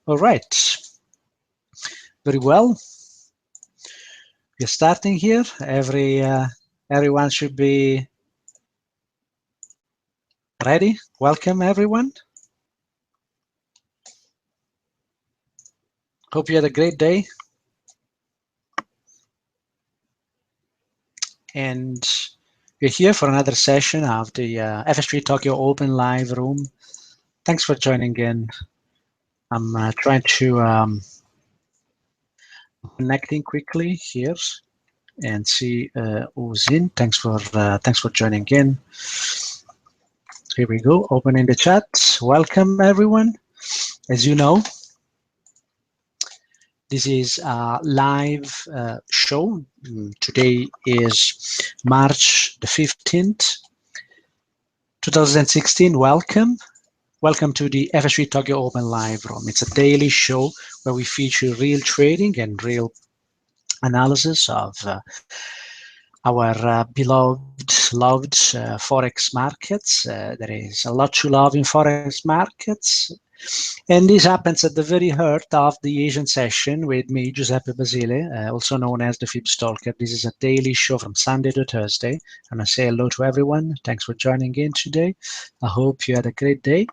All right, very well. We're starting here. Everyone should be ready. Welcome, everyone. Hope you had a great day. And we're here for another session of the FS3 Tokyo Open Live Room. Thanks for joining in. I'm trying to connecting quickly here and see who's in. Thanks for joining in. Here we go. Opening the chat. Welcome, everyone. As you know, this is a live show. Today is March the 15th, 2016. Welcome. Welcome to the FS3 Tokyo Open Live Room. It's a daily show where we feature real trading and real analysis of our beloved, loved forex markets. There is a lot to love in forex markets. And this happens at the very heart of the Asian session with me, Giuseppe Basile, also known as the Fib Stalker. This is a daily show from Sunday to Thursday. And I say hello to everyone. Thanks for joining in today. I hope you had a great day.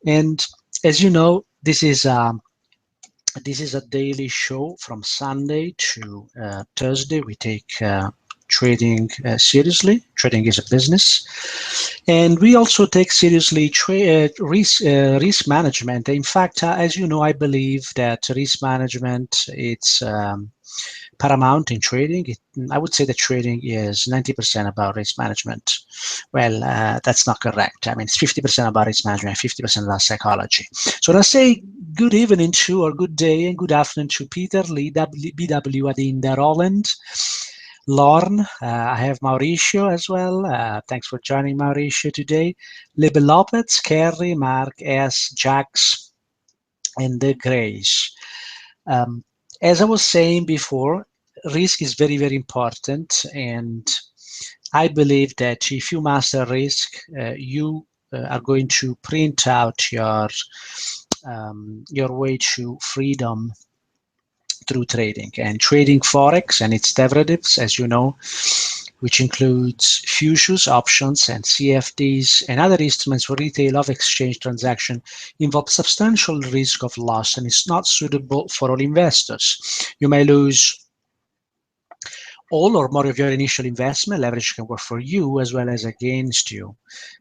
And as you know, this is a daily show from Sunday to Thursday. We take trading seriously. Trading is a business. And we also take seriously risk management. In fact, as you know, I believe that risk management it's paramount in trading. I would say that trading is 90% about risk management. Well, that's not correct. I mean, it's 50% about risk management, 50% about psychology. So let's say good evening to, or good day and good afternoon to Peter, Lee, BW, Adinda, Roland, Lorne. I have Mauricio as well. Thanks for joining, Mauricio, today. Libe Lopez, Kerry, Mark, S, Jax, and the Grace. As I was saying before, risk is very, very important. And I believe that if you master risk, you are going to print out your way to freedom through trading. And trading forex and its derivatives, as you know, which includes futures, options, and CFDs and other instruments for retail off-exchange transaction, involve substantial risk of loss and is not suitable for all investors. You may lose all or more of your initial investment. Leverage can work for you as well as against you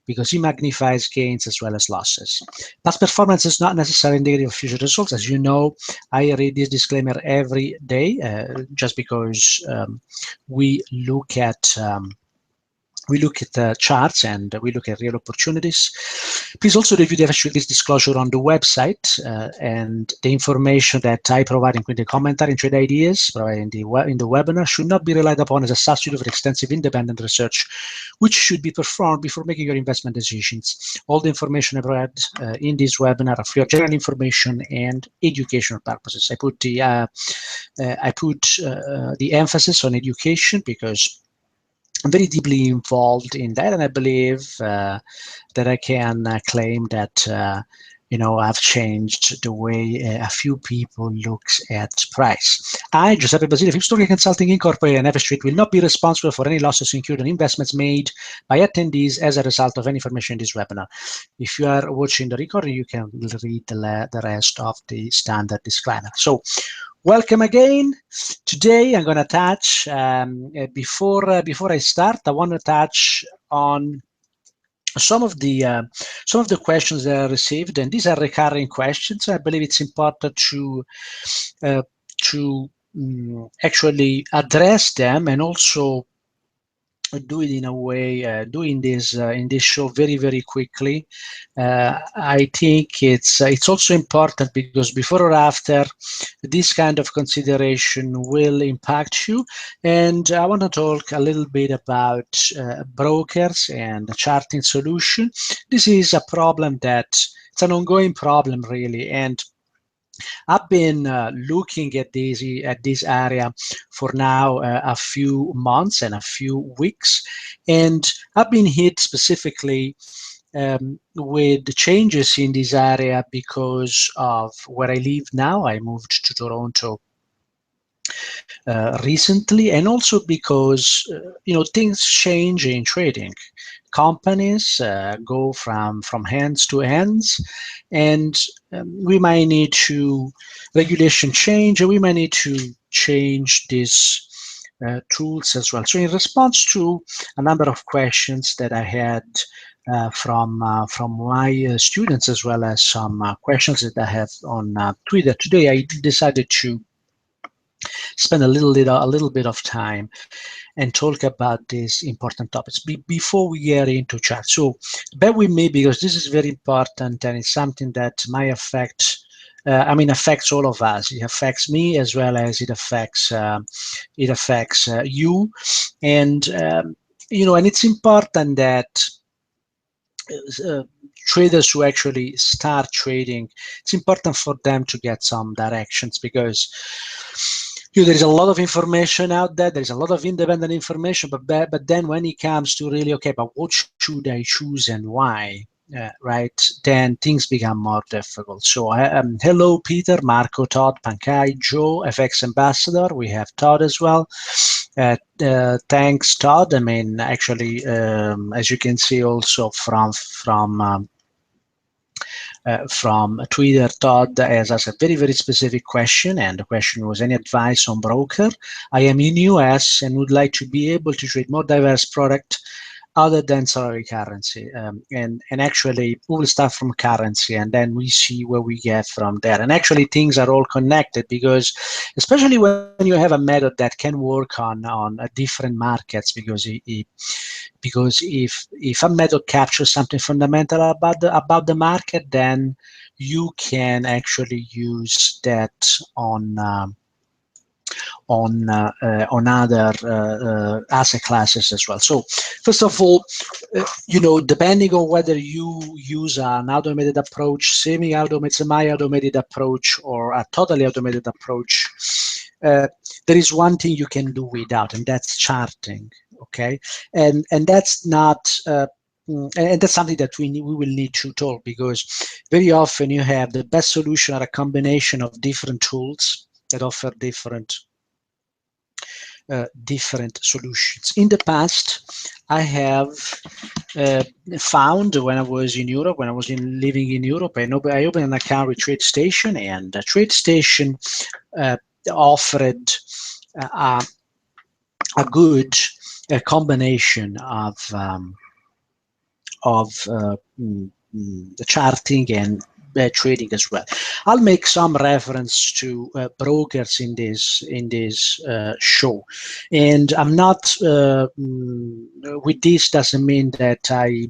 because it magnifies gains as well as losses. Past performance is not necessarily indicative of future results. As you know, I read this disclaimer every day just because we look at the charts and we look at real opportunities. Please also review this disclosure on the website and the information that I provide, including commentary and trade ideas provided in the webinar, should not be relied upon as a substitute for extensive independent research, which should be performed before making your investment decisions. All the information I provide in this webinar are for your general information and educational purposes. I put the emphasis on education because I'm very deeply involved in that, and I believe that I can claim that I've changed the way a few people look at price. I, Giuseppe Basile, Fib Stalker Consulting Incorporated and FS3 will not be responsible for any losses incurred on investments made by attendees as a result of any information in this webinar. If you are watching the recording, you can read the rest of the standard disclaimer. So, welcome again. Today I'm going to touch, before I start, I want to touch on some of the questions that I received, and these are recurring questions. I believe it's important to actually address them and also do it in a way, doing this in this show very, very quickly. I think it's also important because before or after, this kind of consideration will impact you. And I want to talk a little bit about brokers and the charting solution. This is a problem it's an ongoing problem, really. And I've been looking at this area for now a few months and a few weeks, and I've been hit specifically with the changes in this area because of where I live now. I moved to Toronto recently, and also because things change in trading. Companies go from hands to hands, and we might need to regulation change, and we might need to change these tools as well. So in response to a number of questions that I had from my students, as well as some questions that I have on Twitter today, I decided to spend a little bit of time and talk about these important topics before we get into chat. So bear with me, because this is very important, and it's something that might affect affects all of us. It affects me, as well as it affects you, and and it's important that uh, traders who actually start trading, it's important for them to get some directions, because there is a lot of information out there. There's a lot of independent information, but then when it comes to really, okay, but what should I choose and why? Right, then things become more difficult. So hello, Peter, Marco, Todd, Pankai, Joe, FX Ambassador. We have Todd as well. Thanks, Todd. Actually, as you can see also from Twitter, Todd has asked a very, very specific question, and the question was, any advice on broker? I am in US and would like to be able to trade more diverse product other than salary currency. And actually, we will start from currency, and then we see where we get from there. And actually, things are all connected, because especially when you have a method that can work on different markets, because if a method captures something fundamental about the market, then you can actually use that on other asset classes as well. So first of all, depending on whether you use an automated approach, semi-automated approach, or a totally automated approach, there is one thing you can do without, and that's charting. Okay, and that's not. And that's something that we will need to talk, because very often you have the best solution are a combination of different tools that offer different solutions. In the past, I have found, when I was in Europe, living in Europe, I opened an account with TradeStation, and TradeStation offered a good combination of the charting and trading as well. I'll make some reference to brokers in this show, and I'm not with this doesn't mean that I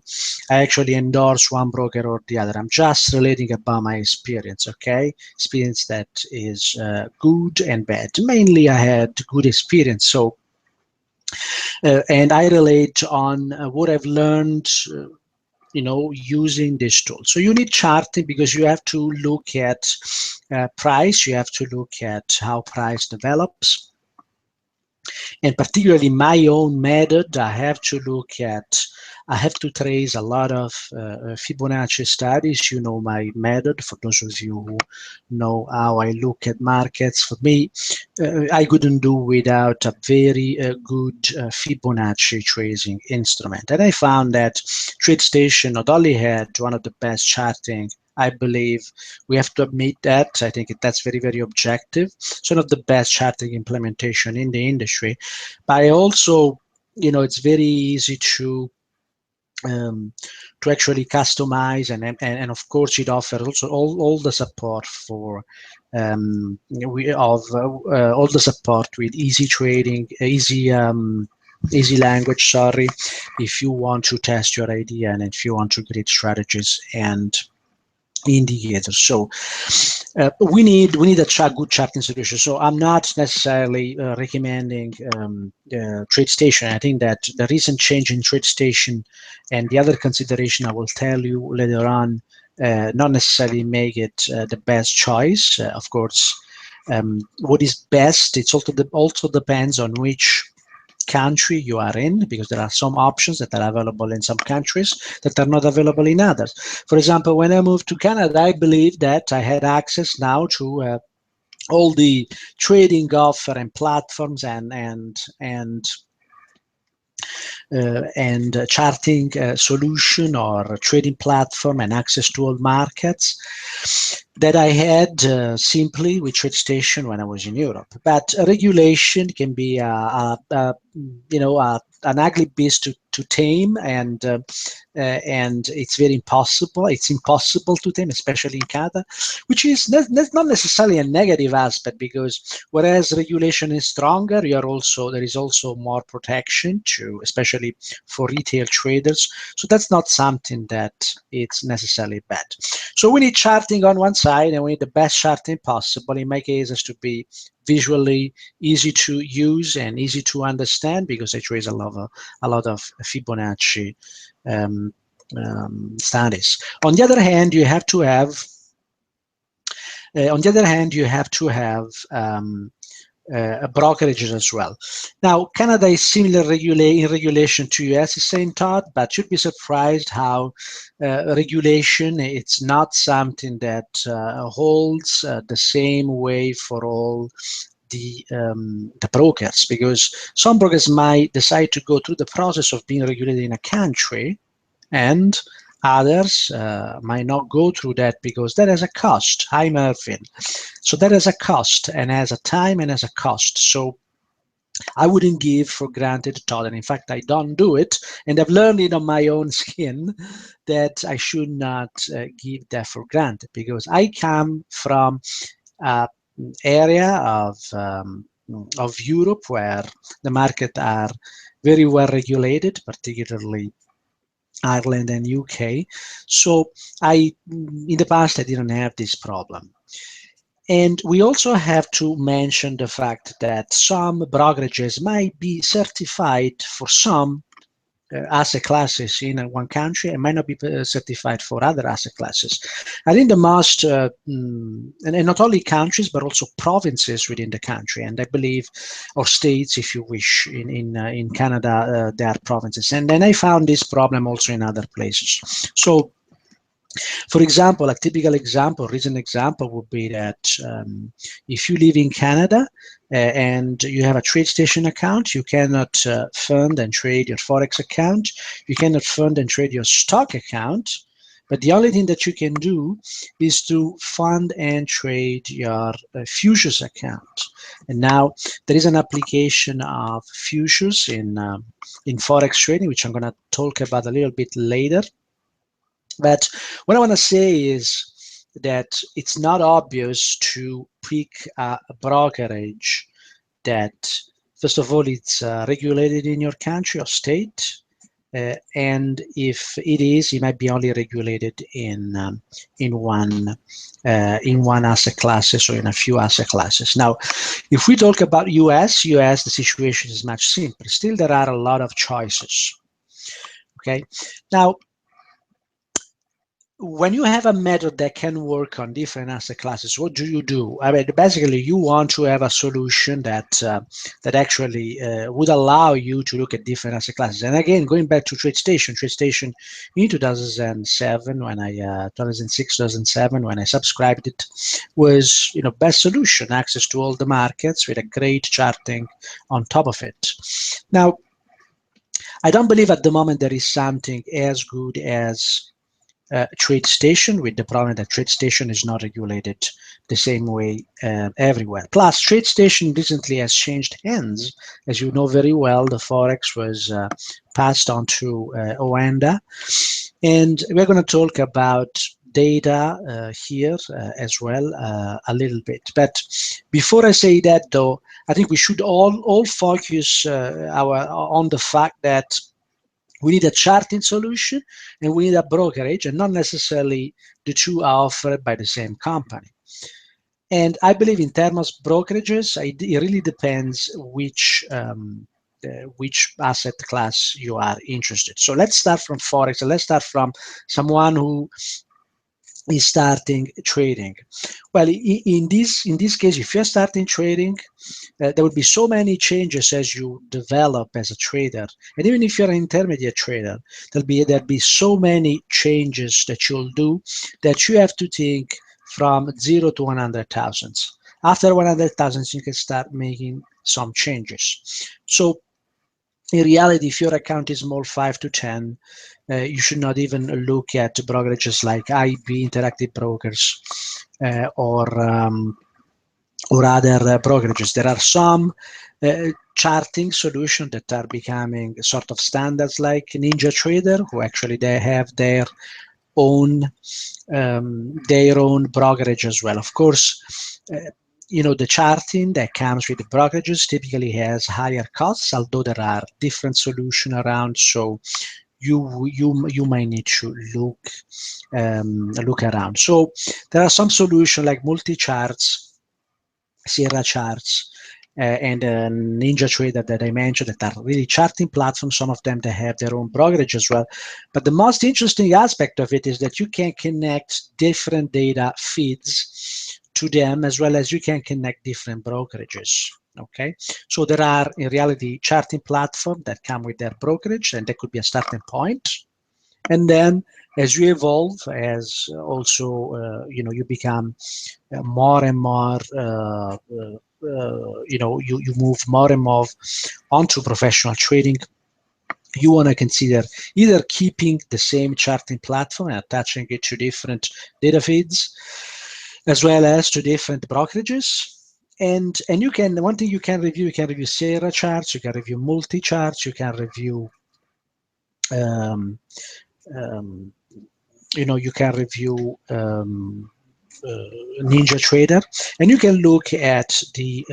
actually endorse one broker or the other. I'm just relating about my experience. Okay, experience that is good and bad. Mainly, I had good experience, so and I relate on what I've learned. Using this tool. So you need charting, because you have to look at price, you have to look at how price develops. And particularly my own method, I have to trace a lot of Fibonacci studies. My method, for those of you who know how I look at markets. For me, I couldn't do without a very good Fibonacci tracing instrument. And I found that TradeStation not only had one of the best charting, I believe we have to admit that. I think that's very, very objective. It's one of the best charting implementation in the industry. But I also, it's very easy to actually customize, and of course it offers also all the support for all the support with easy trading, easy language. Sorry, if you want to test your idea and if you want to create strategies and indicators. So we need a good charting solution. So I'm not necessarily recommending TradeStation. I think that the recent change in TradeStation and the other consideration I will tell you later on not necessarily make it the best choice. Of course, what is best, it's also depends on which country you are in, because there are some options that are available in some countries that are not available in others. For example, when I moved to Canada, I believed that I had access now to all the trading offer and platforms and charting solution or trading platform and access to all markets that I had simply with TradeStation when I was in Europe. But regulation can be an ugly beast to tame, and it's very impossible. It's impossible to tame, especially in Canada, which is not necessarily a negative aspect, because whereas regulation is stronger, there is also more protection to, especially for retail traders. So that's not something that it's necessarily bad. So we need charting on one side, and we need the best charting possible. In my case, has to be visually easy to use and easy to understand, because I trade a lot of Fibonacci studies. On the other hand, you have to have brokerages as well. Now, Canada is similar in regulation to US, is saying Todd, but you'd be surprised how regulation, it's not something that holds the same way for all the brokers, because some brokers might decide to go through the process of being regulated in a country, and others might not go through that because that has a cost. Hi, Mervyn. So that has a cost, and has a time, and has a cost. So I wouldn't give for granted Todd, and in fact, I don't do it, and I've learned it on my own skin that I should not give that for granted, because I come from area of Europe where the market are very well regulated, particularly Ireland and UK. So in the past, I didn't have this problem. And we also have to mention the fact that some brokerages might be certified for some asset classes in one country and might not be certified for other asset classes. I think the most, and not only countries, but also provinces within the country, and I believe, or states, if you wish, in Canada, there are provinces. And then I found this problem also in other places. So, for example, a typical example, recent example would be that if you live in Canada and you have a TradeStation account, you cannot fund and trade your forex account. You cannot fund and trade your stock account. But the only thing that you can do is to fund and trade your futures account. And now there is an application of futures in forex trading, which I'm going to talk about a little bit later. But what I want to say is that it's not obvious to pick a brokerage that, first of all, it's regulated in your country or state, and if it is, it might be only regulated in one asset classes or in a few asset classes. Now, if we talk about US, the situation is much simpler. Still, there are a lot of choices. Okay, now, when you have a method that can work on different asset classes, what do? I mean, basically, you want to have a solution that actually would allow you to look at different asset classes. And again, going back to TradeStation in 2007, 2006, 2007, when I subscribed it, was best solution, access to all the markets with a great charting on top of it. Now, I don't believe at the moment there is something as good as TradeStation, with the problem that TradeStation is not regulated the same way everywhere. Plus, TradeStation recently has changed hands. As you know very well, the forex was passed on to Oanda, and we're going to talk about data here as well a little bit. But before I say that, though, I think we should all focus on the fact that we need a charting solution and we need a brokerage, and not necessarily the two are offered by the same company. And I believe in terms of brokerages, it really depends which asset class you are interested. So let's start from forex. Let's start from someone who is starting trading. Well, in this case, if you're starting trading, there will be so many changes as you develop as a trader, and even if you're an intermediate trader, there'll be so many changes that you'll do that you have to think from 0 to 100,000. After 100,000, you can start making some changes. So in reality, if your account is small, 5 to 10, you should not even look at brokerages like IB, Interactive Brokers, or other brokerages. There are some charting solutions that are becoming sort of standards, like Ninja Trader, who actually they have their own brokerage as well. Of course, the charting that comes with the brokerages typically has higher costs, although there are different solutions around. So you might need to look around. So there are some solutions like multi-charts, Sierra charts, and Ninja Trader that I mentioned that are really charting platforms. Some of them, they have their own brokerage as well. But the most interesting aspect of it is that you can connect different data feeds to them, as well as you can connect different brokerages. Okay, so there are in reality charting platforms that come with their brokerage, and that could be a starting point. And then as you evolve, as also you become more and more, you move more and more onto professional trading, you want to consider either keeping the same charting platform and attaching it to different data feeds, as well as to different brokerages. And you can, one thing you can review Sierra charts, you can review multi-charts, you can review you can review Ninja Trader, and you can look at the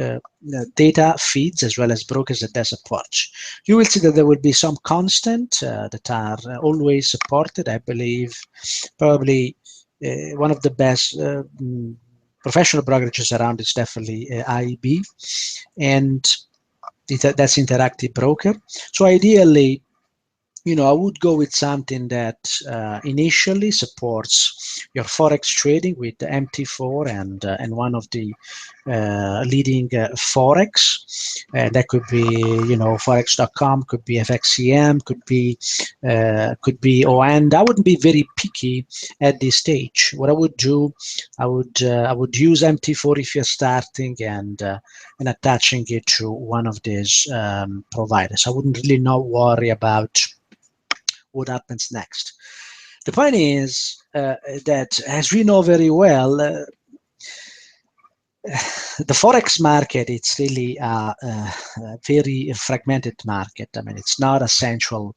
data feeds as well as brokers that they support. You will see that there will be some constant that are always supported. I believe probably one of the best professional brokerages around is definitely IB, and that's Interactive Broker. So ideally, I would go with something that initially supports your forex trading with the MT4 and one of the leading forex. That could be, forex.com, could be FXCM, could be ON. I wouldn't be very picky at this stage. What I would do, I would use MT4 if you're starting and attaching it to one of these providers. I wouldn't really not worry about what happens next. The point is that, as we know very well, the forex market, it's really a very fragmented market. I mean, it's not a central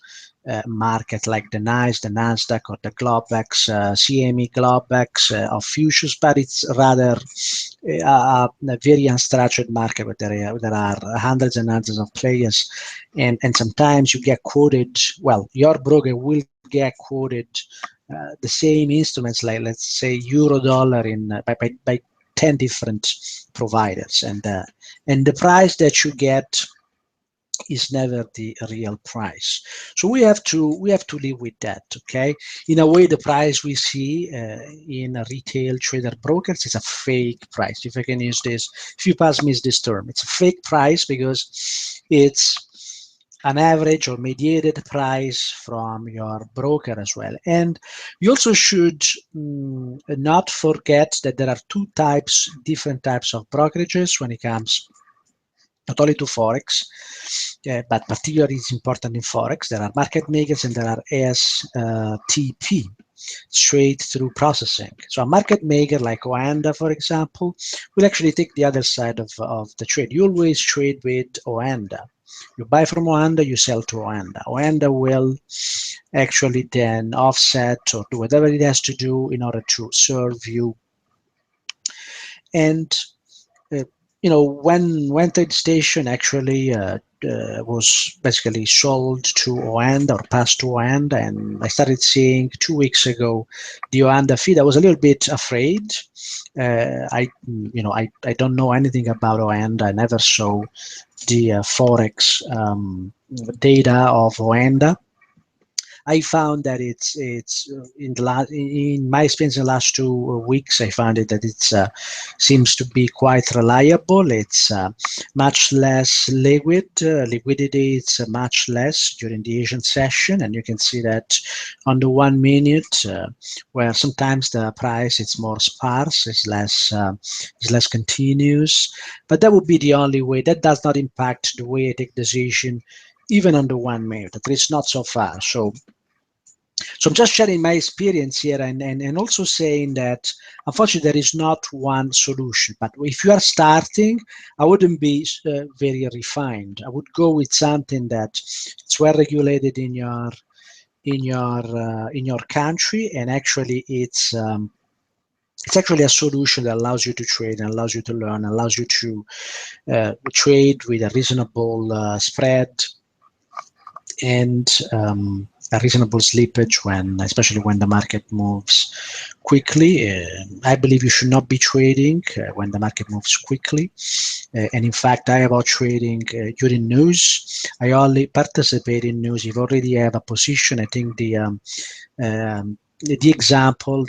market like the NICE, the NASDAQ, or the Globex, CME Globex of futures, but it's rather a very unstructured market where there are hundreds and hundreds of players, and sometimes you get quoted. Well, your broker will get quoted the same instruments, like let's say euro dollar by 10 different providers, and the price that you get is never the real price. So we have to live with that. Okay, in a way, the price we see in retail trader brokers is a fake price, if I can use this, if you pass me this term. It's a fake price because it's an average or mediated price from your broker as well. And you also should not forget that there are different types of brokerages when it comes not only to forex, but particularly it's important in forex. There are market makers and there are STP, straight through processing. So a market maker like Oanda, for example, will actually take the other side of the trade. You always trade with Oanda. You buy from Oanda, you sell to Oanda. Oanda will actually then offset or do whatever it has to do in order to serve you. And when TradeStation actually was basically sold to Oanda or passed to Oanda, and I started seeing 2 weeks ago the Oanda feed, I was a little bit afraid. I don't know anything about Oanda. I never saw the forex data of Oanda. I found that it's in my experience in the last 2 weeks, I found it that it's seems to be quite reliable. It's much less liquid. Liquidity it's much less during the Asian session, and you can see that on the 1 minute, where sometimes the price it's more sparse, it's less continuous. But that would be the only way. That does not impact the way I take decision, even on the 1 minute. At least not so far. So I'm just sharing my experience here, and also saying that unfortunately there is not one solution. But if you are starting, I wouldn't be very refined. I would go with something that it's well regulated in your country, and actually it's actually a solution that allows you to trade and allows you to learn, allows you to trade with a reasonable spread and a reasonable slippage, especially when the market moves quickly. I believe you should not be trading when the market moves quickly. And in fact, I avoid trading during news. I only participate in news if you already have a position. I think the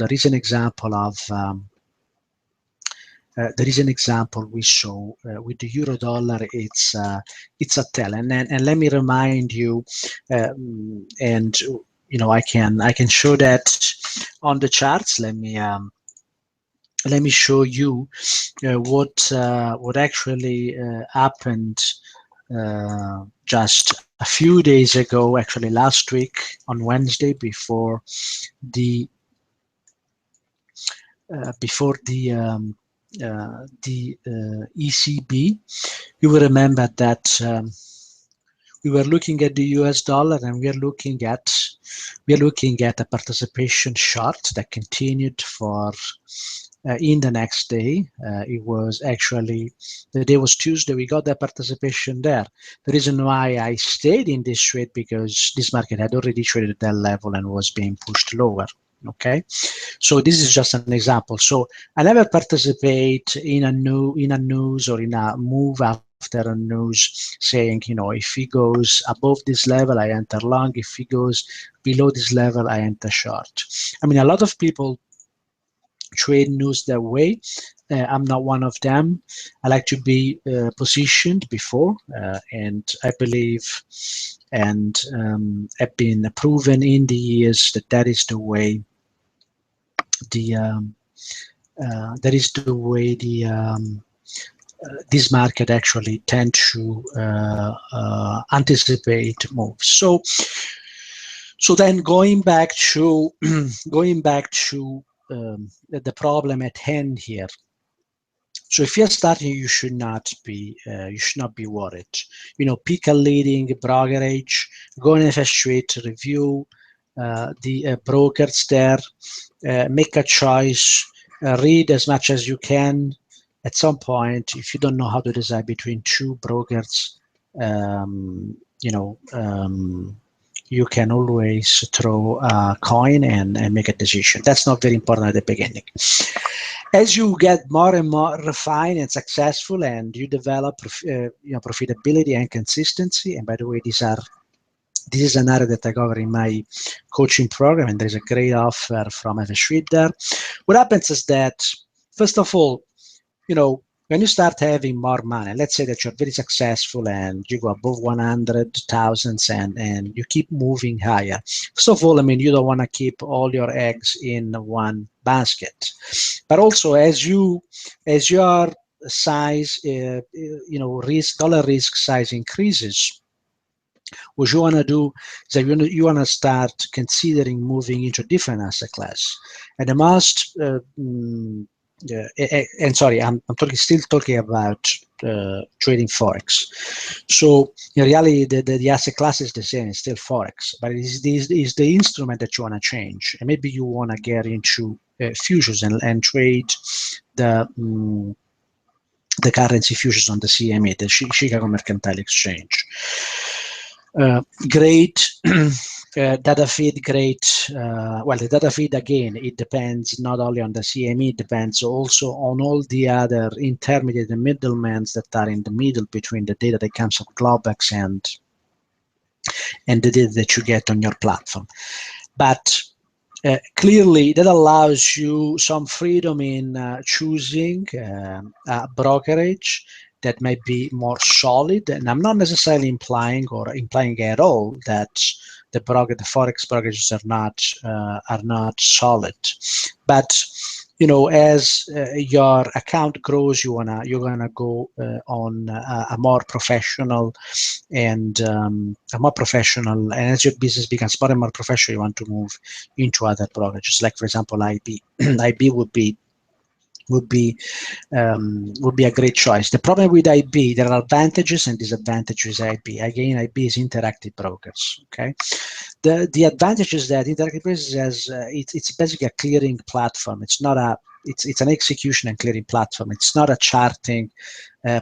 recent example of there is an example we saw with the euro dollar. It's a tell, and let me remind you, and I can show that on the charts. Let me show you what actually happened just a few days ago, actually last week on Wednesday, before the ECB. You will remember that we were looking at the US dollar, and we are looking at a participation short that continued for in the next day. It was actually, the day was Tuesday. We got that participation there. The reason why I stayed in this trade, because this market had already traded at that level and was being pushed lower. Okay, so this is just an example. So I never participate in a news or in a move after a news saying, if he goes above this level, I enter long. If he goes below this level, I enter short. I mean, a lot of people trade news that way. I'm not one of them. I like to be positioned before, and I believe, and have been proven in the years that is the way this market actually tend to anticipate moves. So then going back to the problem at hand here. So if you're starting, you should not be worried. Pick a leading brokerage, go on FS Trade to review the brokers there, make a choice, read as much as you can. At some point, if you don't know how to decide between two brokers, you can always throw a coin and make a decision. That's not very important at the beginning. As you get more and more refined and successful, and you develop profitability and consistency, and by the way, this is an area that I cover in my coaching program, and there's a great offer from FS there. What happens is that, first of all, when you start having more money, let's say that you're very successful and you go above 100,000 and you keep moving higher. First of all, I mean, you don't want to keep all your eggs in one basket. But also, as your size, dollar risk size increases, what you want to do is that you want to start considering moving into a different asset class. And the most and sorry, I'm still talking about trading forex. So in reality, the asset class is the same; it's still forex, but it is the instrument that you want to change, and maybe you want to get into futures and trade the currency futures on the CME, the Chicago Mercantile Exchange. Great data feed, well, the data feed, again, it depends not only on the CME, it depends also on all the other intermediate and middlemen that are in the middle between the data that comes from Globex and and the data that you get on your platform. But clearly, that allows you some freedom in choosing a brokerage that might be more solid. And I'm not necessarily implying at all that the forex brokerages are not solid, but as your account grows, you're gonna go on a more professional and and as your business becomes more and more professional, you want to move into other brokerages, like for example IB. IB would be a great choice. The problem with IB, there are advantages and disadvantages with IB. Again, IB is interactive brokers. Okay, the advantage is that interactive brokers it's basically a clearing platform. It's not a it's an execution and clearing platform. It's not a charting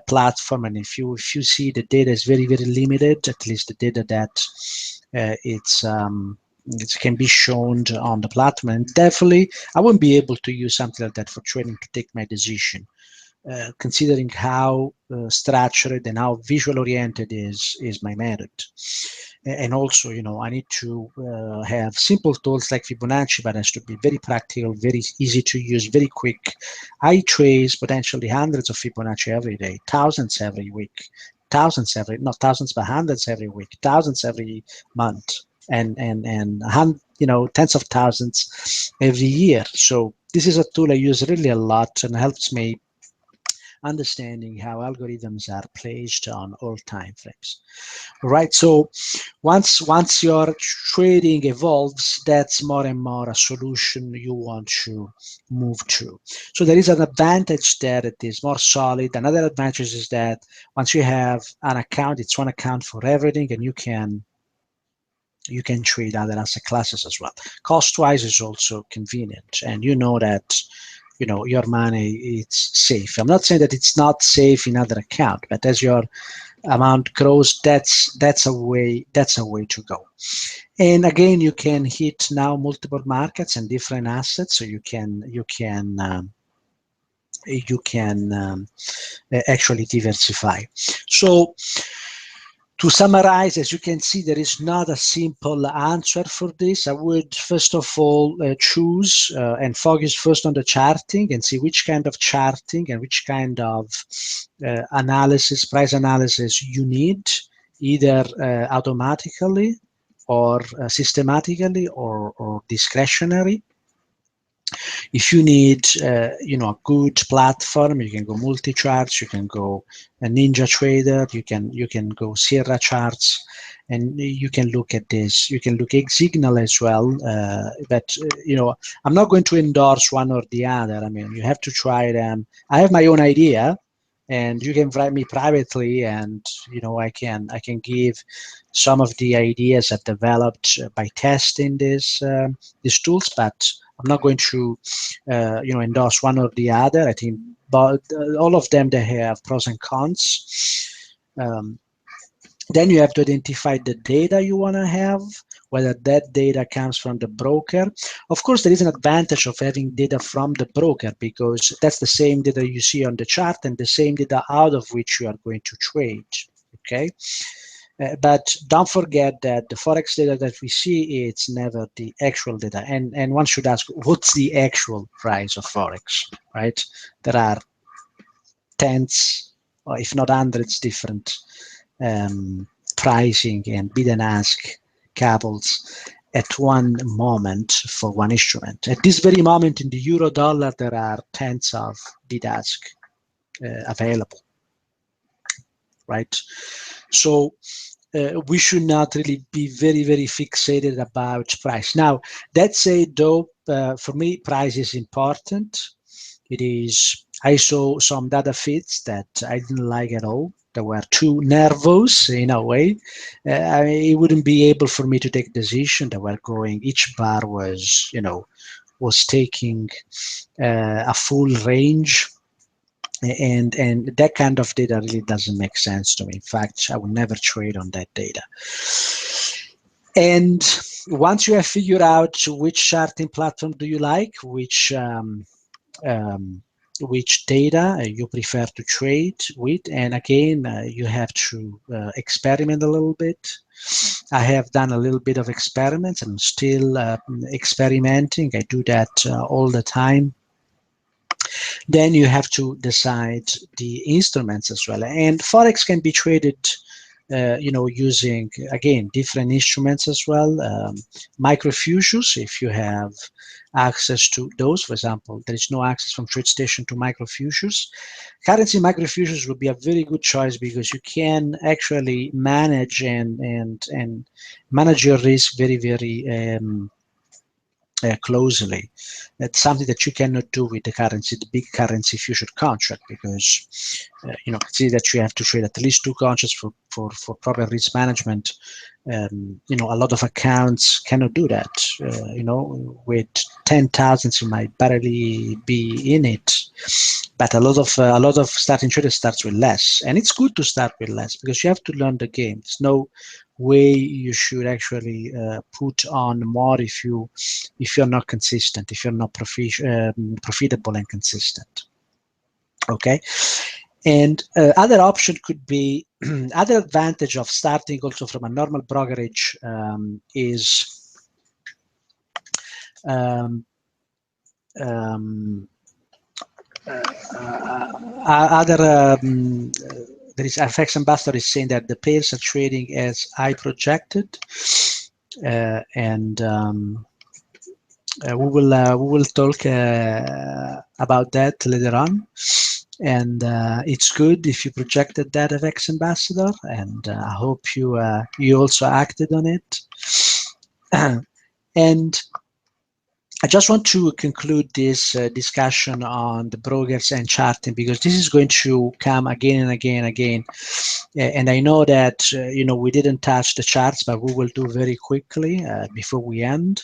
platform. And if you see, the data is very limited. At least the data that it can be shown on the platform. And definitely, I wouldn't be able to use something like that for trading to take my decision. Considering how structured and how visual oriented is my method. And also, I need to have simple tools like Fibonacci, but it has to be very practical, very easy to use, very quick. I trace potentially hundreds of Fibonacci every day, thousands every week, not thousands, but hundreds every week, thousands every month, and tens of thousands every year. So this is a tool I use really a lot, and helps me understanding how algorithms are placed on all time frames. Right. So once your trading evolves, that's more and more a solution you want to move to. So there is an advantage that it is more solid. Another advantage is that once you have an account, it's one account for everything, and you can trade other asset classes as well. Cost-wise is also convenient, and that your money is safe. I'm not saying that it's not safe in other account, but as your amount grows, that's a way to go. And again, you can hit now multiple markets and different assets, so you can actually diversify. So to summarize, as you can see, there is not a simple answer for this. I would first of all choose and focus first on the charting and see which kind of charting and which kind of price analysis you need, either automatically or systematically or discretionary. If you need, a good platform, you can go multi-charts, you can go a Ninja Trader, you can go Sierra Charts, and you can look at this. You can look at Signal as well, but I'm not going to endorse one or the other. I mean, you have to try them. I have my own idea, and you can write me privately, and I can give some of the ideas I've developed by testing these tools, but I'm not going to endorse one or the other. I think but all of them, they have pros and cons. Then you have to identify the data you want to have, whether that data comes from the broker. Of course, there is an advantage of having data from the broker, because that's the same data you see on the chart and the same data out of which you are going to trade. Okay. But don't forget that the forex data that we see, it's never the actual data. And one should ask, what's the actual price of forex, right? There are tens, or if not hundreds, different pricing and bid and ask couples at one moment for one instrument. At this very moment in the euro dollar, there are tens of bid ask available, right? So we should not really be very fixated about price. Now, that said, though, for me, price is important. It is. I saw some data feeds that I didn't like at all. They were too nervous in a way. It wouldn't be able for me to take a decision. They were going. Each bar was, was taking a full range. And that kind of data really doesn't make sense to me. In fact, I would never trade on that data. And once you have figured out which charting platform do you like, which which data you prefer to trade with, and again, you have to experiment a little bit. I have done a little bit of experiments. I'm still experimenting. I do that all the time. Then you have to decide the instruments as well. And Forex can be traded using, again, different instruments as well. Micro futures, if you have access to those. For example, there is no access from TradeStation to micro futures. Currency micro futures would be a very good choice because you can actually manage and manage your risk very, very closely. That's something that you cannot do with the big currency future contract, because see that you have to trade at least 2 contracts for proper risk management. A lot of accounts cannot do that. With 10,000, you might barely be in it. But a lot of starting traders starts with less, and it's good to start with less because you have to learn the game. There's no way you should actually put on more if you're not consistent, if you're not profitable and consistent. Okay. And other option could be other advantage of starting also from a normal brokerage is there is FX Ambassador is saying that the pairs are trading as I projected, and we will talk about that later on. And it's good if you projected that FX Ambassador, and I hope you also acted on it. And I just want to conclude this discussion on the brokers and charting, because this is going to come again and again and again. And I know that we didn't touch the charts, but we will do very quickly before we end.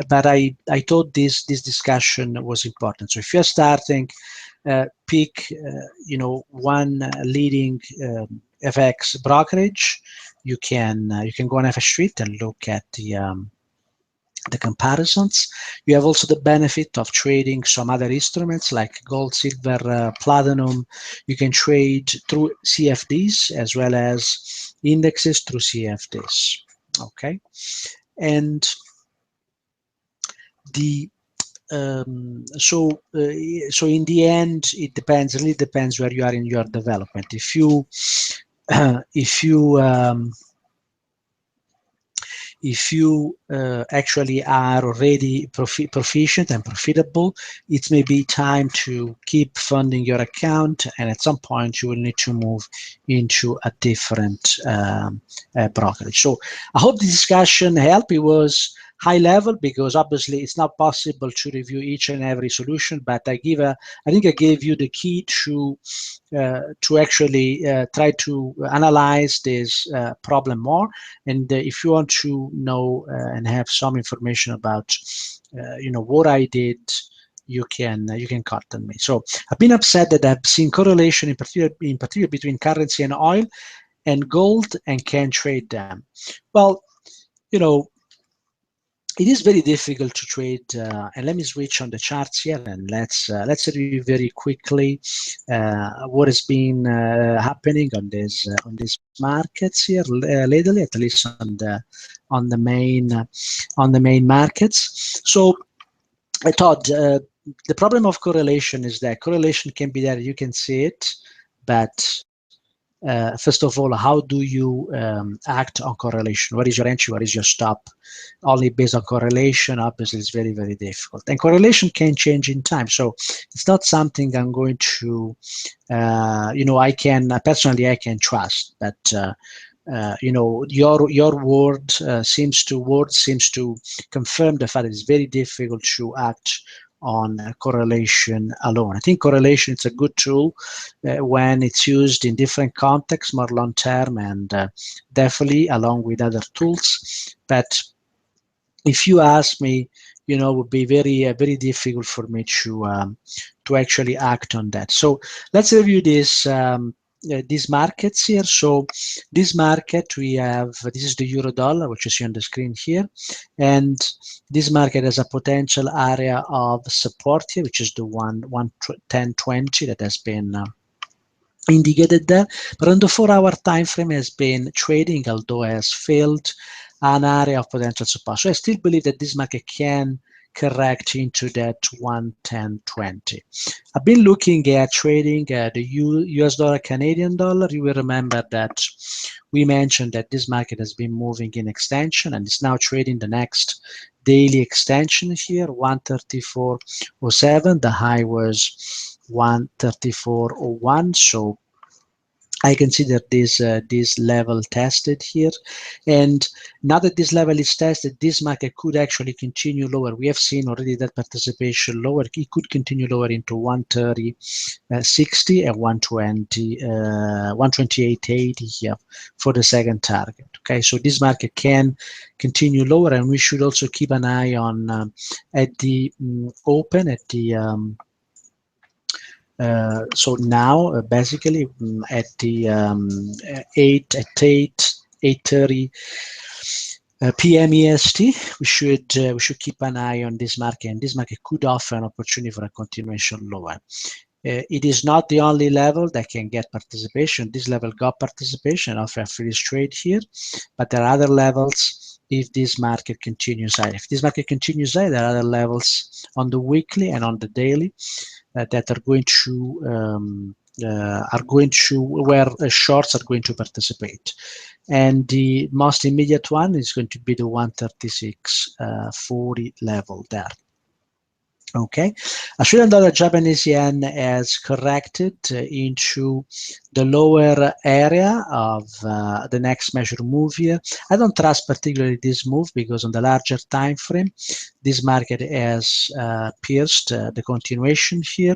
But I thought this discussion was important. So if you're starting, pick one leading FX brokerage. You can go on FX Street and look at the comparisons. You have also the benefit of trading some other instruments like gold, silver, platinum. You can trade through CFDs as well as indexes through CFDs. Okay, and the so in the end, it really depends where you are in your development. If you actually are already proficient and profitable, it may be time to keep funding your account, and at some point you will need to move into a different brokerage. So I hope the discussion helped. It was high level because obviously it's not possible to review each and every solution, but I think I gave you the key to actually try to analyze this problem more. And if you want to know and have some information about what I did, you can contact me. So I've been upset that I've seen correlation in particular between currency and oil and gold, and can't trade them. Well, it is very difficult to trade, and let me switch on the charts here, and let's review very quickly what has been happening on these markets here lately, at least on the main markets. So I thought the problem of correlation is that correlation can be there, you can see it, but first of all, how do you act on correlation? What is your entry? What is your stop? Only based on correlation, obviously, it's very, very difficult. And correlation can change in time. So it's not something I'm going to, I can trust. But your word seems to confirm the fact that it's very difficult to act on correlation alone. I think correlation is a good tool when it's used in different contexts, more long term, and definitely along with other tools. But if you ask me, it would be very, very difficult for me to actually act on that. So let's review this these markets here. So this market, we have, this is the euro dollar, which you see on the screen here, and this market has a potential area of support here, which is the 110.20 that has been indicated there. But on the 4-hour time frame has been trading, although has failed an area of potential support. So I still believe that this market can correct into that 110.20. I've been looking at trading the US dollar, Canadian dollar. You will remember that we mentioned that this market has been moving in extension and is now trading the next daily extension here, 134.07. The high was 134.01. So I consider this level tested here, and now that this level is tested, this market could actually continue lower. We have seen already that participation lower. It could continue lower into 130.60 and 128.80 here for the second target. Okay, so this market can continue lower, and we should also keep an eye on at the open at the so now basically at the 8:30 p.m. EST, we should keep an eye on this market, and this market could offer an opportunity for a continuation lower. It is not the only level that can get participation. This level got participation after a free trade here, but there are other levels if this market continues high. If this market continues high, there are other levels on the weekly and on the daily that are going to where shorts are going to participate, and the most immediate one is going to be the 136.40 level there. Okay, Australian dollar, Japanese yen has corrected into the lower area of the next measure move here. I don't trust particularly this move because on the larger time frame, this market has pierced the continuation here.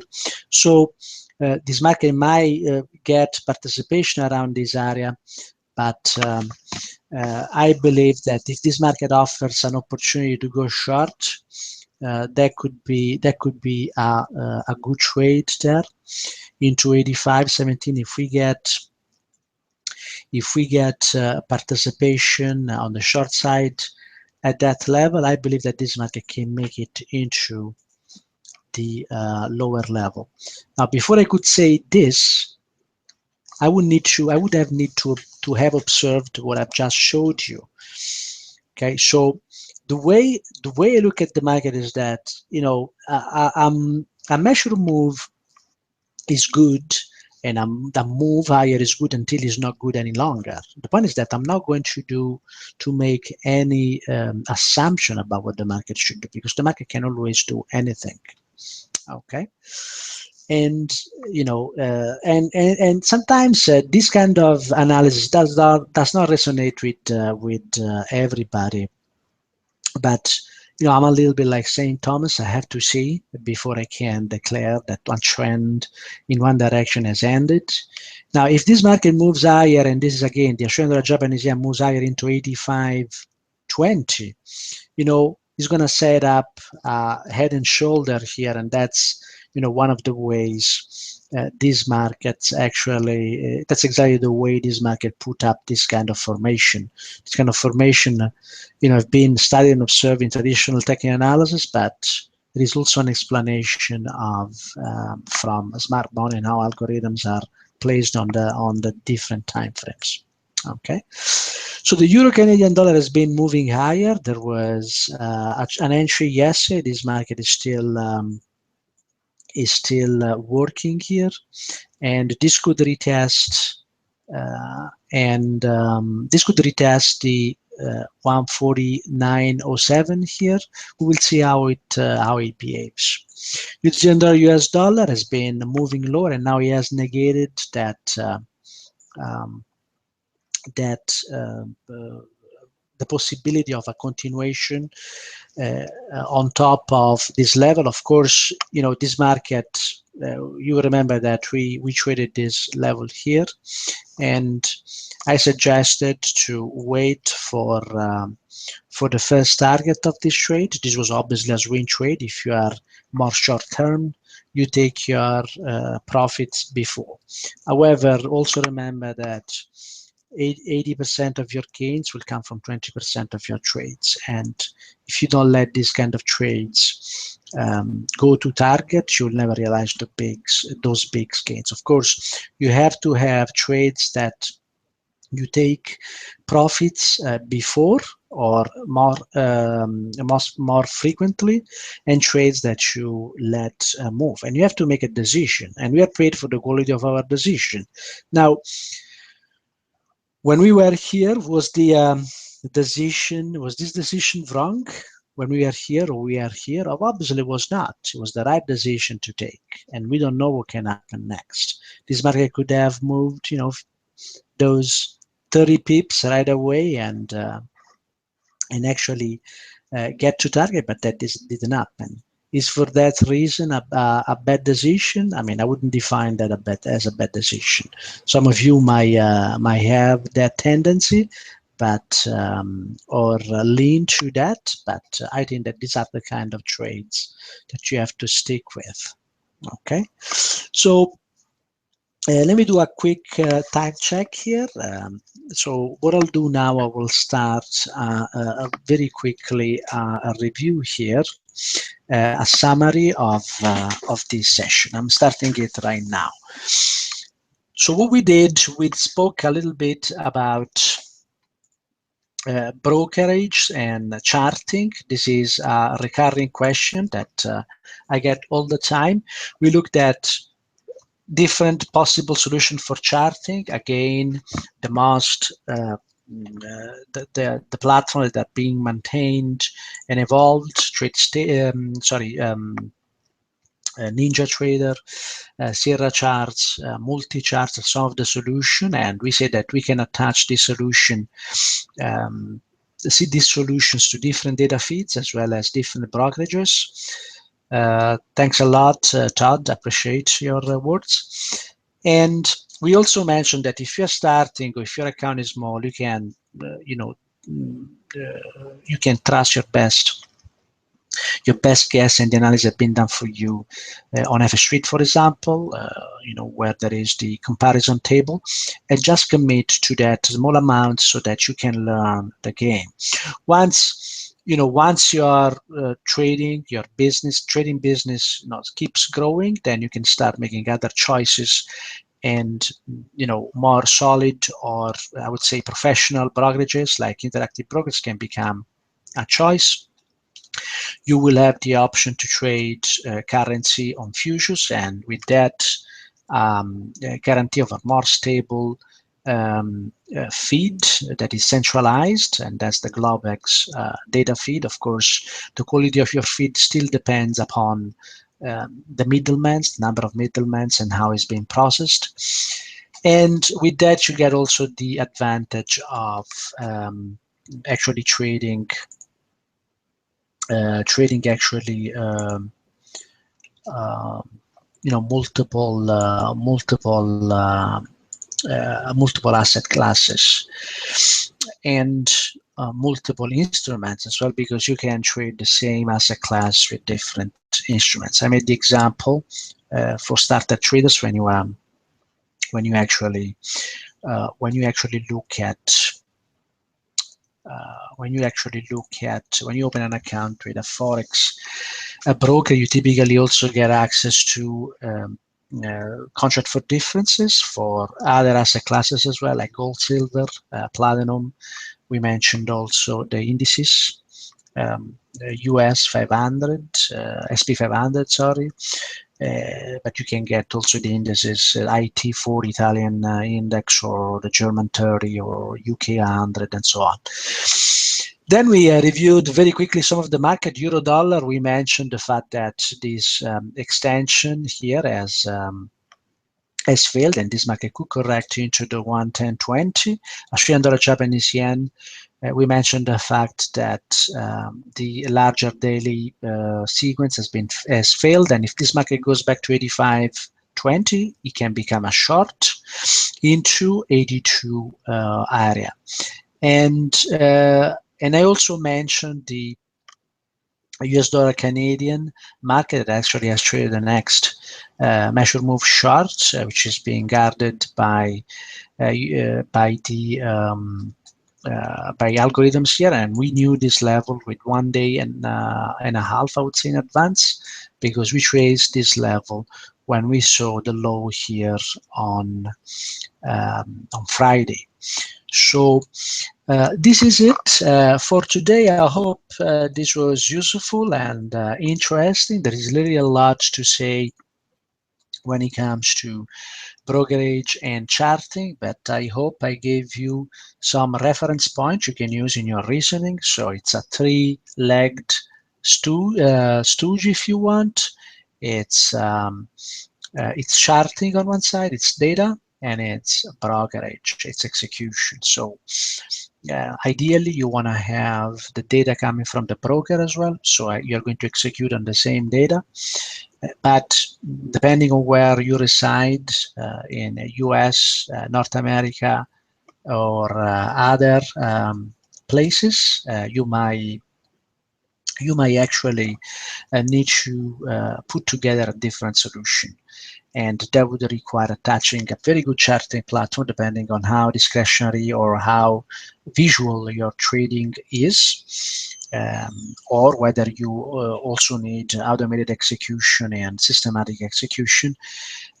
So this market might get participation around this area, but I believe that if this market offers an opportunity to go short, that could be a good trade there into 85.17. If we get participation on the short side at that level, I believe that this market can make it into the lower level. Now, before I could say this, I would have need to have observed what I've just showed you. Okay, so the way I look at the market is that, you know, a measure move is good, and the move higher is good until it's not good any longer. The point is that I'm not going to make any assumption about what the market should do, because the market can always do anything. Okay, and you know, and sometimes this kind of analysis does not resonate with everybody. But you know, I'm a little bit like St. Thomas. I have to see before I can declare that one trend in one direction has ended. Now, if this market moves higher, and this is again the Australian dollar Japanese yen moves higher into 85.20, you know, it's going to set up head and shoulder here, and that's, you know, one of the ways these markets actually, that's exactly the way this market put up this kind of formation. This kind of formation, you know, I've been studying and observing traditional technical analysis, but there is also an explanation of from smart money and how algorithms are placed on the different time frames. Okay, so the euro Canadian dollar has been moving higher. There was an entry yesterday. This market is still working here, and this could retest this could retest the 149.07 here. We will see how it behaves. US dollar has been moving lower, and now he has negated that the possibility of a continuation on top of this level. Of course, you know, this market, you remember that we traded this level here, and I suggested to wait for the first target of this trade. This was obviously a swing trade. If you are more short term, you take your profits before. However, also remember that 80% of your gains will come from 20% of your trades. And if you don't let these kind of trades go to target, you'll never realize those big gains. Of course, you have to have trades that you take profits before or more frequently, and trades that you let move. And you have to make a decision, and we are paid for the quality of our decision. Now, when we were here, was this decision wrong? When we are here or we are here? Obviously it was not. It was the right decision to take, and we don't know what can happen next. This market could have moved, those 30 pips right away and actually get to target, but that didn't happen. Is for that reason a bad decision? I mean, I wouldn't define that as a bad decision. Some of you might have that tendency, but or lean to that. But I think that these are the kind of trades that you have to stick with. Okay, so let me do a quick time check here. So what I'll do now, I will start very quickly a review here, a summary of this session. I'm starting it right now. So what we did, we spoke a little bit about brokerage and charting. This is a recurring question that I get all the time. We looked at different possible solution for charting. Again, the most the platforms that are being maintained and evolved, Ninja Trader, Sierra Charts, multi-charts are some of the solution, and we say that we can attach this solution, see these solutions to different data feeds as well as different brokerages. Thanks a lot, Todd. Appreciate your words. And we also mentioned that if you're starting or if your account is small, you can, you can trust your best guess, and the analysis has been done for you on FS Street, for example, where there is the comparison table, and just commit to that small amount so that you can learn the game. Once your trading business keeps growing, then you can start making other choices, and more solid, or I would say professional brokerages like Interactive Brokers can become a choice. You will have the option to trade currency on futures, and with that guarantee of a more stable feed that is centralized, and that's the Globex data feed. Of course, the quality of your feed still depends upon the middlemen, the number of middlemen, and how it's being processed. And with that, you get also the advantage of actually trading actually multiple asset classes and multiple instruments as well, because you can trade the same asset class with different instruments. I made the example for starter traders when you actually look at when you open an account with a forex broker, you typically also get access to contract for differences for other asset classes as well, like gold, silver, platinum. We mentioned also the indices, US 500, SP 500, sorry. But you can get also the indices, IT4 Italian index, or the German 30, or UK 100, and so on. Then we reviewed very quickly some of the market. Euro dollar, we mentioned the fact that this extension here has failed, and this market could correct into the 110.20. Australian dollar, Japanese yen, we mentioned the fact that the larger daily sequence has failed, and if this market goes back to 85.20, it can become a short into 82 area. And I also mentioned the US dollar Canadian market actually has traded the next measure move short, which is being guarded by the by algorithms here, and we knew this level with 1 day and a half, I would say, in advance, because we traced this level when we saw the low here on Friday. So this is it for today. I hope this was useful and interesting. There is literally a lot to say when it comes to brokerage and charting, but I hope I gave you some reference points you can use in your reasoning. So it's a three-legged stooge if you want. It's charting on one side, it's data, and it's brokerage, it's execution. So ideally, you want to have the data coming from the broker as well. So you're going to execute on the same data. But depending on where you reside in US, North America, or other places, you might actually need to put together a different solution. And that would require attaching a very good charting platform, depending on how discretionary or how visual your trading is, or whether you also need automated execution and systematic execution.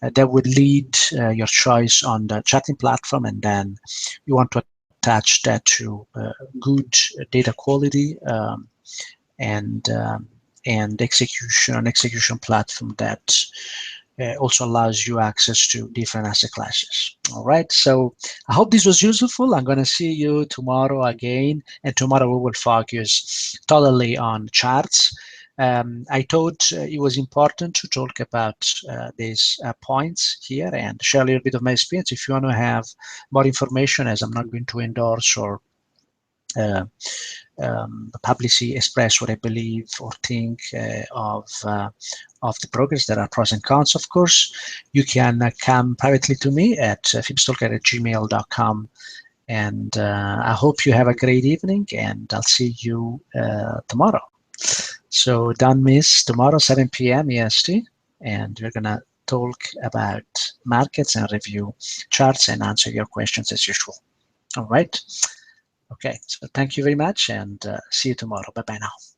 That would lead your choice on the charting platform, and then you want to attach that to good data quality and execution platform that also allows you access to different asset classes. All right, so I hope this was useful. I'm going to see you tomorrow again, and tomorrow we will focus totally on charts. I thought it was important to talk about these points here and share a little bit of my experience. If you want to have more information, as I'm not going to endorse or publicly express what I believe or think of the brokers. There are pros and cons, of course. You can come privately to me at fibstalker@gmail.com. And I hope you have a great evening, and I'll see you tomorrow. So don't miss tomorrow, 7 p.m. EST, and we're going to talk about markets and review charts and answer your questions as usual. All right. Okay, so thank you very much, and see you tomorrow. Bye-bye now.